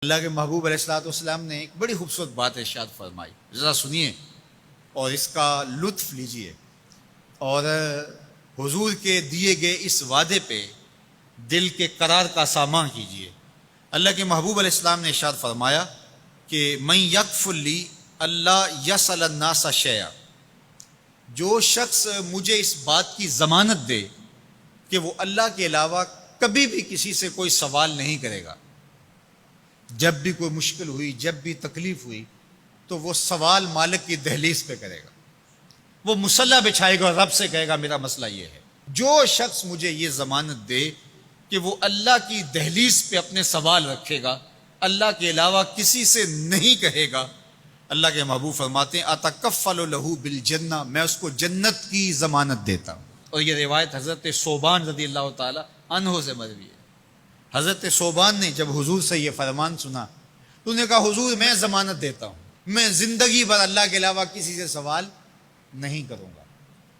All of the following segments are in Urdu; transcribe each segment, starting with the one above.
اللہ کے محبوب علیہ الصلوۃ والسلام نے ایک بڑی خوبصورت بات ارشاد فرمائی، ذرا سنیے اور اس کا لطف لیجئے، اور حضور کے دیے گئے اس وعدے پہ دل کے قرار کا سامان کیجئے۔ اللہ کے محبوب علیہ السلام نے ارشاد فرمایا کہ من یکفل لی اللہ یسأل الناس شیئا، جو شخص مجھے اس بات کی ضمانت دے کہ وہ اللہ کے علاوہ کبھی بھی کسی سے کوئی سوال نہیں کرے گا، جب بھی کوئی مشکل ہوئی، جب بھی تکلیف ہوئی تو وہ سوال مالک کی دہلیز پہ کرے گا، وہ مصلی بچھائے گا اور رب سے کہے گا میرا مسئلہ یہ ہے۔ جو شخص مجھے یہ ضمانت دے کہ وہ اللہ کی دہلیز پہ اپنے سوال رکھے گا، اللہ کے علاوہ کسی سے نہیں کہے گا، اللہ کے محبوب فرماتے ہیں اتکفل لہ بالجنہ، میں اس کو جنت کی ضمانت دیتا ہوں۔ اور یہ روایت حضرت ثوبان رضی اللہ تعالی عنہ سے مروی ہے۔ حضرت ثوبان نے جب حضور سے یہ فرمان سنا تو انہوں نے کہا حضور میں ضمانت دیتا ہوں، میں زندگی بھر اللہ کے علاوہ کسی سے سوال نہیں کروں گا۔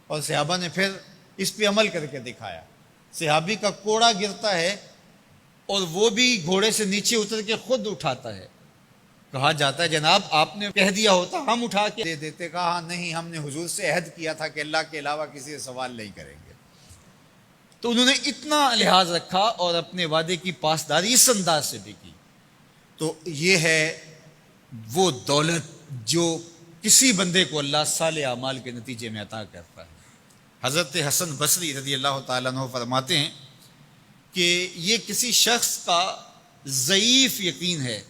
اور صحابہ نے پھر اس پہ عمل کر کے دکھایا۔ صحابی کا کوڑا گرتا ہے اور وہ بھی گھوڑے سے نیچے اتر کے خود اٹھاتا ہے، کہا جاتا ہے جناب آپ نے کہہ دیا ہوتا ہم اٹھا کے دے دیتے، کہا ہاں نہیں، ہم نے حضور سے عہد کیا تھا کہ اللہ کے علاوہ کسی سے سوال نہیں کریں گے۔ تو انہوں نے اتنا لحاظ رکھا اور اپنے وعدے کی پاسداری اس انداز سے بھی کی۔ تو یہ ہے وہ دولت جو کسی بندے کو اللہ صالح اعمال کے نتیجے میں عطا کرتا ہے۔ حضرت حسن بصری رضی اللہ تعالیٰ عنہ فرماتے ہیں کہ یہ کسی شخص کا ضعیف یقین ہے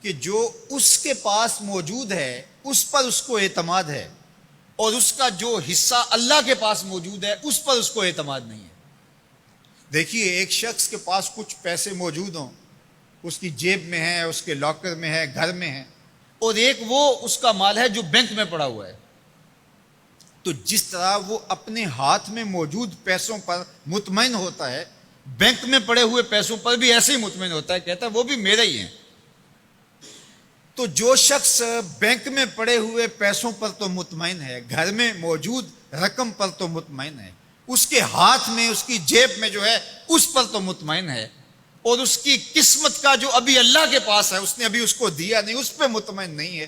کہ جو اس کے پاس موجود ہے اس پر اس کو اعتماد ہے، اور اس کا جو حصہ اللہ کے پاس موجود ہے اس پر اس کو اعتماد نہیں ہے۔ دیکھیے ایک شخص کے پاس کچھ پیسے موجود ہوں، اس کی جیب میں ہے، اس کے لاکر میں ہے، گھر میں ہے، اور ایک وہ اس کا مال ہے جو بینک میں پڑا ہوا ہے، تو جس طرح وہ اپنے ہاتھ میں موجود پیسوں پر مطمئن ہوتا ہے، بینک میں پڑے ہوئے پیسوں پر بھی ایسے ہی مطمئن ہوتا ہے، کہتا ہے وہ بھی میرے ہی ہیں۔ تو جو شخص بینک میں پڑے ہوئے پیسوں پر تو مطمئن ہے، گھر میں موجود رقم پر تو مطمئن ہے، اس کے ہاتھ میں اس کی جیب میں جو ہے اس پر تو مطمئن ہے، اور اس کی قسمت کا جو ابھی اللہ کے پاس ہے اس نے ابھی اس کو دیا نہیں، اس پہ مطمئن نہیں ہے،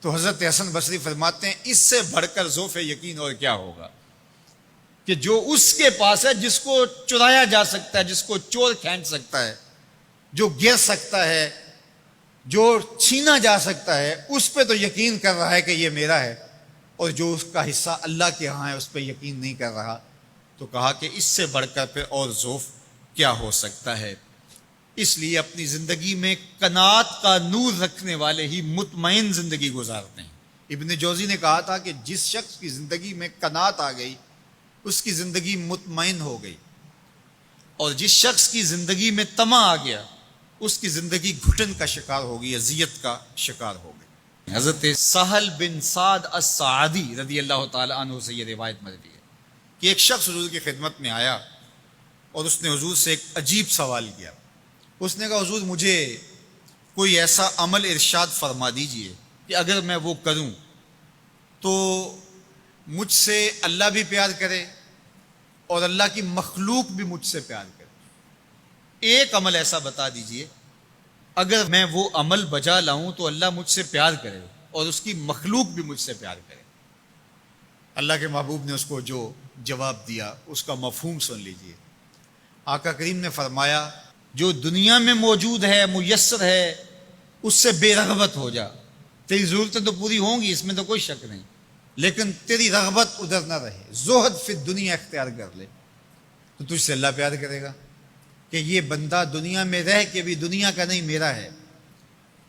تو حضرت حسن بصری فرماتے ہیں اس سے بڑھ کر ذوف یقین اور کیا ہوگا کہ جو اس کے پاس ہے، جس کو چرایا جا سکتا ہے، جس کو چور کھینچ سکتا ہے، جو گر سکتا ہے، جو چھینا جا سکتا ہے، اس پہ تو یقین کر رہا ہے کہ یہ میرا ہے، اور جو اس کا حصہ اللہ کے ہاں ہے اس پہ یقین نہیں کر رہا، تو کہا کہ اس سے بڑھ کر پھر اور ذوف کیا ہو سکتا ہے۔ اس لیے اپنی زندگی میں قناعت کا نور رکھنے والے ہی مطمئن زندگی گزارتے ہیں۔ ابن جوزی نے کہا تھا کہ جس شخص کی زندگی میں قناعت آ گئی اس کی زندگی مطمئن ہو گئی، اور جس شخص کی زندگی میں طمع آ گیا اس کی زندگی گھٹن کا شکار ہوگی، اذیت کا شکار ہو گئی۔ حضرت سہل بن سعد الساعدی رضی اللہ تعالی عنہ سے یہ روایت مروی ہے کہ ایک شخص حضور کی خدمت میں آیا اور اس نے حضور سے ایک عجیب سوال کیا۔ اس نے کہا حضور مجھے کوئی ایسا عمل ارشاد فرما دیجئے کہ اگر میں وہ کروں تو مجھ سے اللہ بھی پیار کرے اور اللہ کی مخلوق بھی مجھ سے پیار کرے، ایک عمل ایسا بتا دیجئے اگر میں وہ عمل بجا لاؤں تو اللہ مجھ سے پیار کرے اور اس کی مخلوق بھی مجھ سے پیار کرے۔ اللہ کے محبوب نے اس کو جو جواب دیا اس کا مفہوم سن لیجئے۔ آقا کریم نے فرمایا جو دنیا میں موجود ہے، میسر ہے، اس سے بے رغبت ہو جا، تیری ضرورتیں تو پوری ہوں گی، اس میں تو کوئی شک نہیں، لیکن تیری رغبت ادھر نہ رہے، زہد فی الدنیا اختیار کر لے، تو تجھ سے اللہ پیار کرے گا کہ یہ بندہ دنیا میں رہ کے بھی دنیا کا نہیں میرا ہے،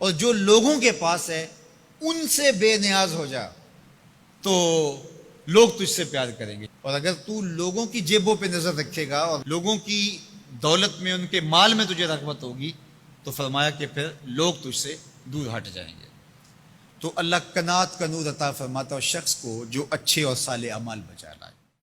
اور جو لوگوں کے پاس ہے ان سے بے نیاز ہو جا تو لوگ تجھ سے پیار کریں گے، اور اگر تو لوگوں کی جیبوں پہ نظر رکھے گا اور لوگوں کی دولت میں، ان کے مال میں تجھے رغبت ہوگی تو فرمایا کہ پھر لوگ تجھ سے دور ہٹ جائیں گے۔ تو اللہ قناعت کا نور عطا فرماتا ہے شخص کو جو اچھے اور صالح اعمال بجا لائے۔